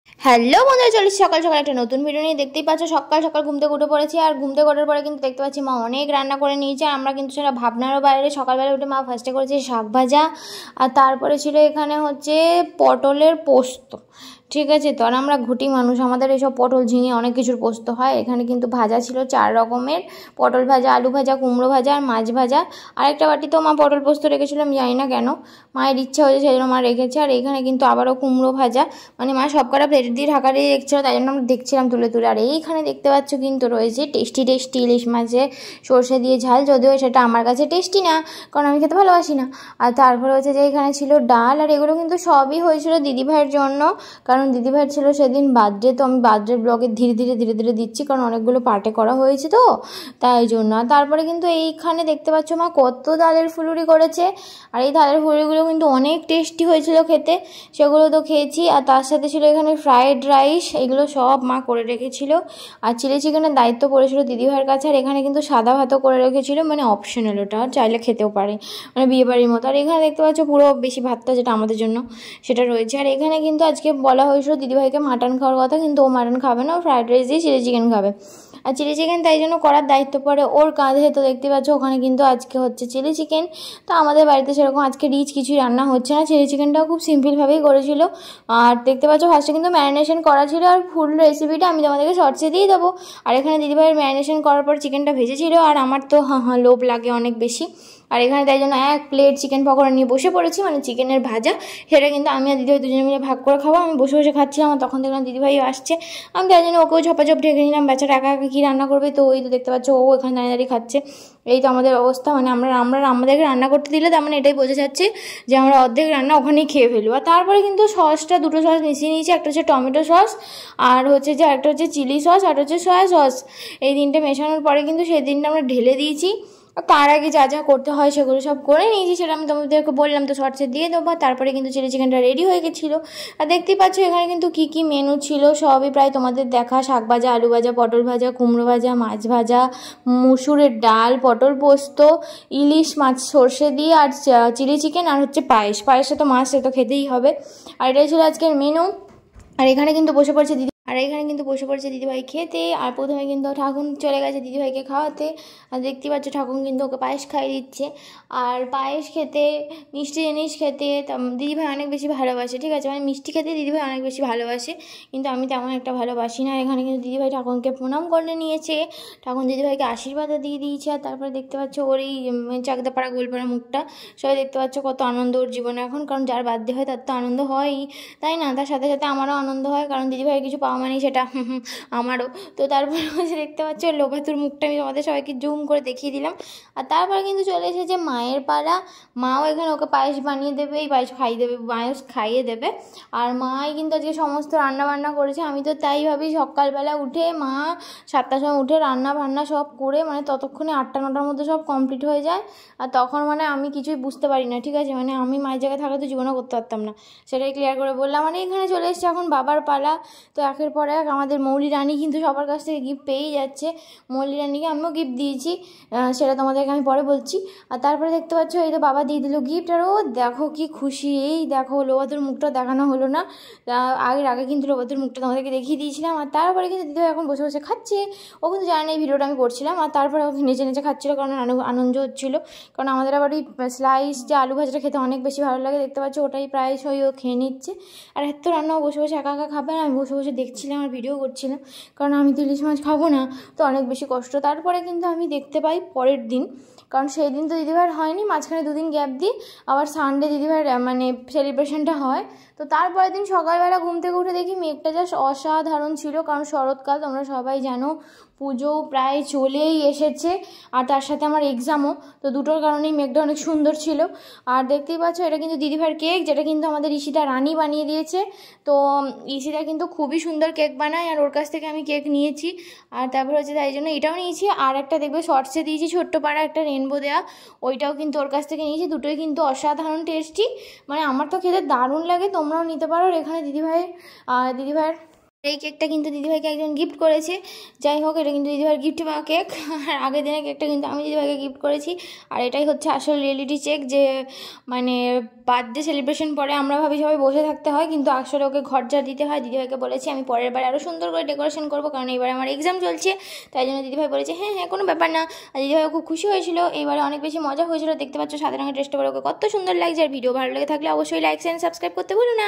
Hello বন্ধুরা, চলে সকাল সকাল একটা নতুন ভিডিও নিয়ে। দেখতেই পাচ্ছ সকাল সকাল ঘুম থেকে উঠে পড়েছি। আর ঘুম থেকে ওঠার পরে কিন্তু দেখতে পাচ্ছি মা অনেক রান্না করে নিয়েছে। আমরা কিন্তু সেটা ভাবনারও বাইরে। সকালবেলা উঠে মা ফার্স্টে করেছে শাক ভাজা, আর তারপরে ছিল এখানে হচ্ছে পটলের পোস্ত। ঠিক আছে, তো আর আমরা ঘুটি মানুষ, আমাদের এইসব পটল ঝিঙে অনেক কিছুর পোস্ত হয়। এখানে কিন্তু ভাজা ছিল 4 রকমের, পটল ভাজা, আলু ভাজা, কুমড়ো ভাজা আর মাছ ভাজা। আরেকটা বাটিতেও মা পটল পোস্ত রেখেছিল, আমি জানি না কেন, মায়ের ইচ্ছা হয়েছে সেই জন্য মা রেখেছে। আর এখানে কিন্তু আবারও কুমড়ো ভাজা, মানে মা সব কটা প্লেট দিয়ে ঢাকা দিয়ে রেখেছিল, তাই জন্য আমরা দেখছিলাম তুলে তুলে। আর এইখানে দেখতে পাচ্ছ কিন্তু রয়েছে টেস্টি টেস্টি ইলিশ মাছে সর্ষে দিয়ে ঝাল, যদিও সেটা আমার কাছে টেস্টি না, কারণ আমি খেতে ভালোবাসি না। আর তারপরে হচ্ছে যে এখানে ছিল ডাল, আর এগুলো কিন্তু সবই হয়েছিল দিদিভাইয়ের জন্য, কারণ দিদিভাইয়ের ছিল সেদিন বার্থডে। তো আমি বার্থডে ব্লগে ধীরে ধীরে দিচ্ছি, কারণ অনেকগুলো পার্টে করা হয়েছে তো, তাই জন্য। আর তারপরে কিন্তু এইখানে দেখতে পাচ্ছ মা কত ডালের ফুলুরি করেছে, আর এই ডালের ফুলুরিগুলো কিন্তু অনেক টেস্টি হয়েছিল খেতে, সেগুলো তো খেয়েছি। আর তার সাথে ছিল এখানে ফ্রায়েড রাইস, এগুলো সব মা করে রেখেছিল। আর চিলি চিকেনের দায়িত্ব পড়েছিল দিদিভাইয়ের কাছে। আর এখানে কিন্তু সাদা ভাতও করে রেখেছিল, মানে অপশনাল, ওটা চাইলে খেতেও পারে, মানে বিয়েবাড়ির মতো। আর এখানে দেখতে পাচ্ছ পুরো বেশি ভাতটা যেটা আমাদের জন্য সেটা রয়েছে। আর এখানে কিন্তু আজকে বলা হয়েছিল দিদিভাইকে মাটন খাওয়ার কথা, কিন্তু ও মাটন খাবে না, ও ফ্রায়েড রাইস দিয়ে চিলি চিকেন খাবে। আর চিলি চিকেন তাই জন্য করার দায়িত্ব পড়ে ওর কাঁধে। তো দেখতে পাচ্ছ ওখানে কিন্তু আজকে হচ্ছে চিলি চিকেন। তো আমাদের বাড়িতে সেরকম আজকে রিচ কিছুই রান্না হচ্ছে না, চিলি চিকেনটাও খুব সিম্পলভাবেই করেছিল। আর দেখতে পাচ্ছ ফার্স্টে কিন্তু ম্যারিনেশন করা ছিল, আর ফুল রেসিপিটা আমি তোমাদেরকে শর্টসে দিয়ে দেবো। আর এখানে দিদিভাইয়ের ম্যারিনেশন করার পর চিকেনটা ভেজেছিল, আর আমার তো লোভ লাগে অনেক বেশি। আর এখানে তাই জন্য 1 প্লেট চিকেন পকোড়া নিয়ে বসে পড়েছি, মানে চিকেনের ভাজা, সেটা কিন্তু আমি আর দিদিভাই দুজনে মিলে ভাগ করে খাবো। আমি বসে বসে খাচ্ছিলাম, আর তখন দেখলাম দিদিভাই আসছে, আমি তাই জন্য ওকেও ঝপাঝপ ঢেকে নিলাম। বেচারা একা একা কী রান্না করবে, তো ওই তো দেখতে পাচ্ছ ও এখানে দাঁড়িয়ে দাঁড়িয়ে খাচ্ছে। এই তো আমাদের অবস্থা, মানে আমরা আমাদেরকে রান্না করতে দিলে তার মানে এটাই বোঝা যাচ্ছে যে আমরা অর্ধেক রান্না ওখানেই খেয়ে ফেলবো। আর তারপরে কিন্তু সসটা 2টো সস মিশিয়ে নিয়েছি, একটা হচ্ছে টমেটো সস, আর হচ্ছে যে একটা হচ্ছে চিলি সস, আর হচ্ছে সয়া সস। এই 3টে মেশানোর পরে কিন্তু সেই দিনটা আমরা ঢেলে দিয়েছি। তার আগে যা যা করতে হয় সেগুলো সব করে নিয়েছি, সেটা আমি তোমাদেরকে বললাম, তো শর্টসে দিয়ে দেবো। তারপরে কিন্তু চিলি চিকেনটা রেডি হয়ে গেছিলো। আর দেখতেই পাচ্ছ এখানে কিন্তু কী কী মেনু ছিল সবই প্রায় তোমাদের দেখা, শাক ভাজা, আলু ভাজা, পটল ভাজা, কুমড়ো ভাজা, মাছ ভাজা, মুসুরের ডাল, পটল পোস্ত, ইলিশ মাছ সর্ষে দিয়ে, আর চিলি চিকেন, আর হচ্ছে পায়েসটা তো মাছ, সে তো খেতেই হবে। আর এটাই ছিল আজকের মেনু। আর এখানে কিন্তু বসে পড়েছে দিদিভাই খেতে। আর প্রথমে কিন্তু ঠাকুর চলে গেছে দিদিভাইকে খাওয়াতে। আর দেখতে পাচ্ছ ঠাকুর কিন্তু ওকে পায়েস খাইয়ে দিচ্ছে। আর পায়েস খেতে, মিষ্টি জিনিস খেতে দিদিভাই অনেক বেশি ভালোবাসে, ঠিক আছে, মানে মিষ্টি খেতে দিদিভাই অনেক বেশি ভালোবাসে, কিন্তু আমি তেমন একটা ভালোবাসি না। এখানে কিন্তু দিদিভাই ঠাকুরকে প্রণাম করে নিয়েছে, ঠাকুর দিদিভাইকে আশীর্বাদও দিয়ে দিয়েছে। আর তারপরে দেখতে পাচ্ছ ওর এই চাকদাপাড়া গোলপাড়া মুখটা, সবাই দেখতে পাচ্ছ কত আনন্দ ওর জীবনে এখন, কারণ যার বার্থডে হয় তার তো আনন্দ হয়ই, তাই না? তার সাথে সাথে আমারও আনন্দ হয়, কারণ দিদিভাই কিছু পাওয়া মানেই সেটা আমারও। তো তারপরে হচ্ছে দেখতে পাচ্ছ লোভাতুর মুখটা আমি তোমাদের সবাইকে জুম করে দেখিয়ে দিলাম। আর তারপরে কিন্তু চলে এসেছে মায়ের পালা। মাও এখানে ওকে পায়েস বানিয়ে দেবে, এই পায়েস খাইয়ে দেবে। আর মাই কিন্তু আজকে সমস্ত রান্না বান্না করেছে। আমি তো তাই ভাবি, সকালবেলা উঠে মা 7টার সময় উঠে রান্না বান্না সব করে, মানে ততক্ষণে 8টা-9টার মধ্যে সব কমপ্লিট হয়ে যায়। আর তখন মানে আমি কিছুই বুঝতে পারি না, ঠিক আছে, মানে আমি মায়ের জায়গায় থাকলে তো জীবনও করতে পারতাম না, সেটাই ক্লিয়ার করে বললাম। মানে এখানে চলে এসেছে এখন বাবার পালা। তো একের পর এক আমাদের মৌলি রানী কিন্তু সবার কাছ থেকে গিফট পেয়েই যাচ্ছে। মৌলি রানীকে আমিও গিফট দিয়েছি, সেটা তোমাদেরকে আমি পরে বলছি। আর তারপরে দেখতে পাচ্ছ এই তো বাবা দিয়ে দিল গিফট, আর ও দেখো কি খুশি। এই দেখো লোবাতুর মুখটা দেখানো হলো না, আগে কিন্তু লোবাতুর মুখটা তোমাদেরকে দেখিয়ে দিয়েছিলাম। আর তারপরে কিন্তু দিদি এখন বসে বসে খাচ্ছে, ও কিন্তু জানে না এই ভিডিওটা আমি করছিলাম। আর তারপরে ও নেচে নেচে খাচ্ছিলো, কারণ আনন্দ হচ্ছিলো, কারণ আমাদের আবার ওই স্লাইস যে আলু ভাজাটা খেতে অনেক বেশি ভালো লাগে, দেখতে পাচ্ছ ওটাই প্রায়শই ও খেয়ে নিচ্ছে। আর এত রান্নাও বসে বসে একা একা খাবে না, আমি বসে বসে দেখছিলাম আর ভিডিও করছিলাম, কারণ আমি তো ইলিশ মাছ খাবো না, তো অনেক বেশি কষ্ট। তারপরে কিন্তু আমি দেখতে পাই পরের দিন, কারণ সেই দিন তো দিদিভাইয়ের হয়নি, মাঝখানে 2 দিন গ্যাপ দিই, আবার সানডে দিদিভাইয়ের মানে সেলিব্রেশনটা হয়। তো তারপরের দিন সকালবেলা ঘুম থেকে উঠে দেখি মেঘটা জাস্ট অসাধারণ ছিল, কারণ শরৎকাল তোমরা সবাই জানো, পুজো প্রায় চলেই এসেছে, আর তার সাথে আমার এক্সামও, তো দুটোর কারণেই মেঘটা অনেক সুন্দর ছিল। আর দেখতেই পাচ্ছ এটা কিন্তু দিদিভাইয়ের কেক, যেটা কিন্তু আমাদের ঈশিতা রানী বানিয়ে দিয়েছে। তো ঈশিতা কিন্তু খুবই সুন্দর কেক বানায়, আর ওর কাছ থেকে আমি কেক নিয়েছি। আর তারপর হচ্ছে তাই জন্য এটাও নিয়েছি, আর একটা দেখবে শর্টসে দিয়েছি ছোট্ট পাড়া একটা রেনবো দেওয়া, ওইটাও কিন্তু ওর কাছ থেকে নিয়েছি। দুটোই কিন্তু অসাধারণ টেস্টি, মানে আমার তো খেতে দারুণ লাগে, তোমরাও নিতে পারো। এখানে দিদিভাইয়ের এই কেকটা কিন্তু দিদিভাইকে একজন গিফট করেছে। যাই হোক, এটা কিন্তু দিদিভাইয়ের গিফট পাওয়া কেক। আর আগের দিনের কেকটা কিন্তু আমি দিদিভাইকে গিফট করেছি। আর এটাই হচ্ছে আসল রিয়েলিটি চেক, যে মানে বার্থডে সেলিব্রেশন পরে আমরা ভাবি সবাই বসে থাকতে হয়, কিন্তু আসলে ওকে ঘর ঝাড় দিতে হয়। দিদিভাইকে বলেছি আমি পরের বার আরও সুন্দর করে ডেকোরেশন করবো, কারণ এইবার আমার এক্সাম চলছে। তাই জন্য দিদিভাই বলেছে হ্যাঁ হ্যাঁ কোনো ব্যাপার না। আর দিদিভাই খুব খুশি হয়েছিল, এইবারে অনেক বেশি মজা হয়েছিল। দেখতে পাচ্ছ সাদা রঙের ড্রেসটা পরে ওকে কত সুন্দর লাগছে। আর ভিডিও ভালো লেগে থাকলে অবশ্যই লাইক এন্ড সাবস্ক্রাইব করতে ভুলো না।